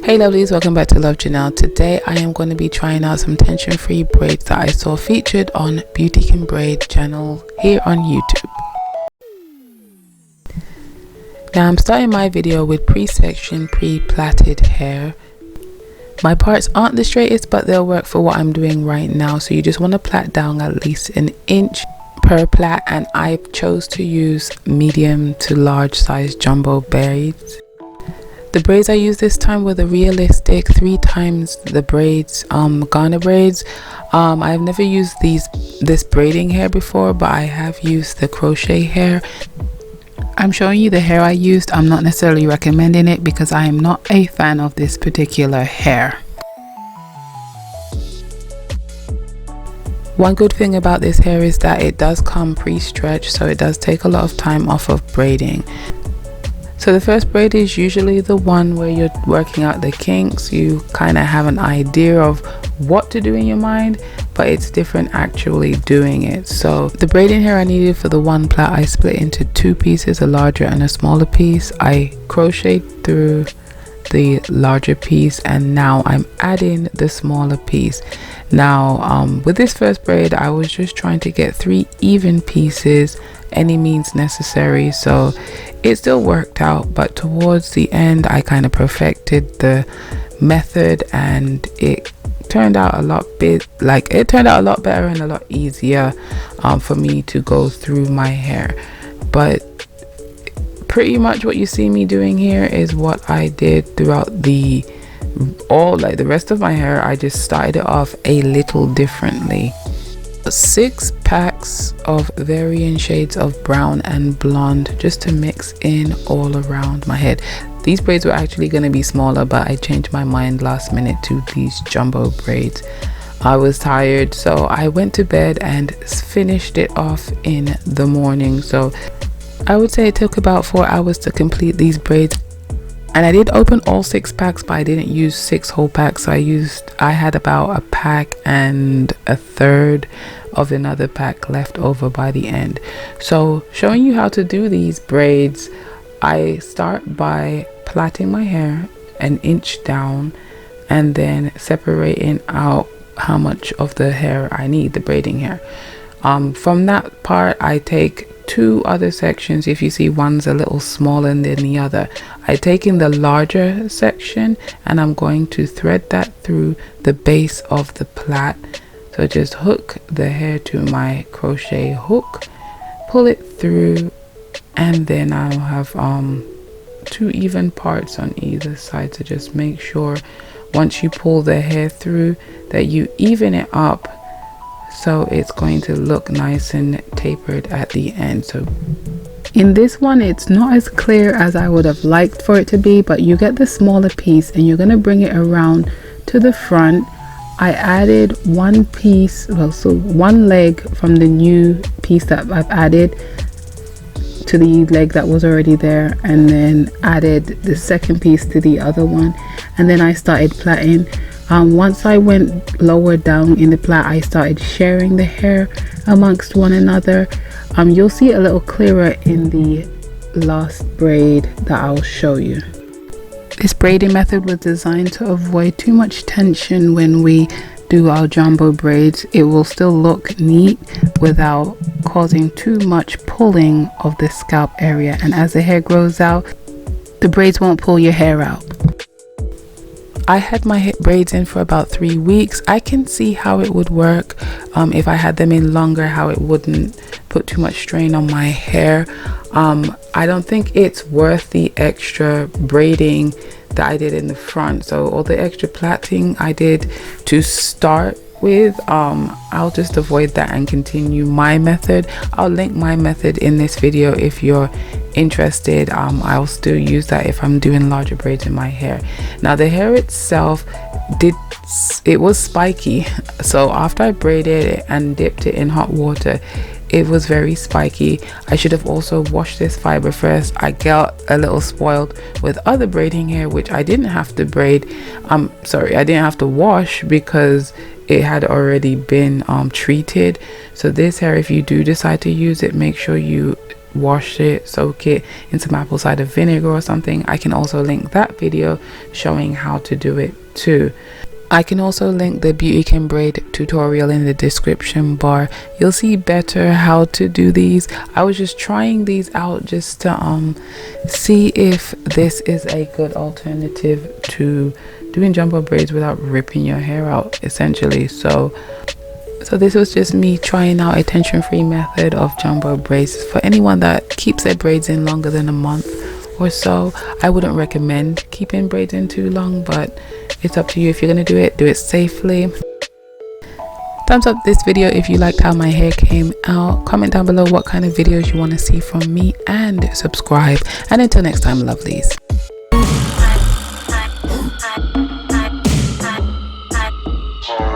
Hey lovelies, welcome back to Love Janelle. Today I am going to be trying out some tension-free braids that I saw featured on Beauty Can Braid channel here on YouTube. Now I'm starting my video with pre-section, pre-plaited hair. My parts aren't the straightest, but they'll work for what I'm doing right now. So you just want to plait down at least an inch per plait, and I chose to use medium to large size jumbo braids. The braids I used this time were the realistic 3 times the braids Ghana braids. I've never used this braiding hair before, but I have used the crochet hair. I'm showing you the hair I used. I'm not necessarily recommending it because I am not a fan of this particular hair. One good thing about this hair is that it does come pre-stretched, so it does take a lot of time off of braiding. So the first braid is usually the one where you're working out the kinks. You kind of have an idea of what to do in your mind, but it's different actually doing it. So the braiding hair I needed for the one plait, I split into 2 pieces, a larger and a smaller piece. I crocheted through the larger piece, and now I'm adding the smaller piece. Now with this first braid, I was just trying to get 3 even pieces, any means necessary, so it still worked out, but towards the end I kind of perfected the method, and it turned out a lot better and a lot easier for me to go through my hair. But pretty much what you see me doing here is what I did throughout the rest of my hair. I just started it off a little differently. 6 packs of varying shades of brown and blonde just to mix in all around my head. These braids were actually going to be smaller, but I changed my mind last minute to these jumbo braids. I was tired, so I went to bed and finished it off in the morning. So I would say it took about 4 hours to complete these braids. And I did open all 6 packs, but I didn't use 6 whole packs. So I had about a pack and a third of another pack left over by the end. So showing you how to do these braids, I start by plaiting my hair an inch down and then separating out how much of the hair I need, the braiding hair. From that part, I take 2 other sections. If you see, one's a little smaller than the other. I take in the larger section and I'm going to thread that through the base of the plait. So just hook the hair to my crochet hook, pull it through, and then I'll have 2 even parts on either side. So just make sure once you pull the hair through that you even it up, so it's going to look nice and tapered at the end. So in this one, it's not as clear as I would have liked for it to be, but you get the smaller piece and you're going to bring it around to the front. I added 1 piece, so 1 leg from the new piece that I've added to the leg that was already there, and then added the second piece to the other one, and then I started plaiting. Once I went lower down in the plait, I started sharing the hair amongst one another. You'll see it a little clearer in the last braid that I'll show you. This braiding method was designed to avoid too much tension when we do our jumbo braids. It will still look neat without causing too much pulling of the scalp area, and as the hair grows out, the braids won't pull your hair out. I had my braids in for about 3 weeks. I can see how it would work if I had them in longer, how it wouldn't put too much strain on my hair. I don't think it's worth the extra braiding that I did in the front. So all the extra plaiting I did to start with, I'll just avoid that and continue my method. I'll link my method in this video if you're interested. I'll still use that if I'm doing larger braids in my hair. Now the hair itself was spiky, so after I braided it and dipped it in hot water, it was very spiky. I should have also washed this fiber first. I got a little spoiled with other braiding hair which I didn't have to braid. I didn't have to wash because it had already been treated. So this hair, if you do decide to use it, make sure you wash it, soak it in some apple cider vinegar or something, I can also link that video showing how to do it too. I can also link the Beauty Can Braid tutorial in the description bar. You'll see better how to do these. I was just trying these out just to see if this is a good alternative to doing jumbo braids without ripping your hair out, essentially. So this was just me trying out a tension-free method of jumbo braids. For anyone that keeps their braids in longer than a month or so, I wouldn't recommend keeping braids in too long, but it's up to you. If you're gonna do it safely. Thumbs up this video if you liked how my hair came out. Comment down below what kind of videos you want to see from me, and subscribe. And until next time, lovelies. Oh.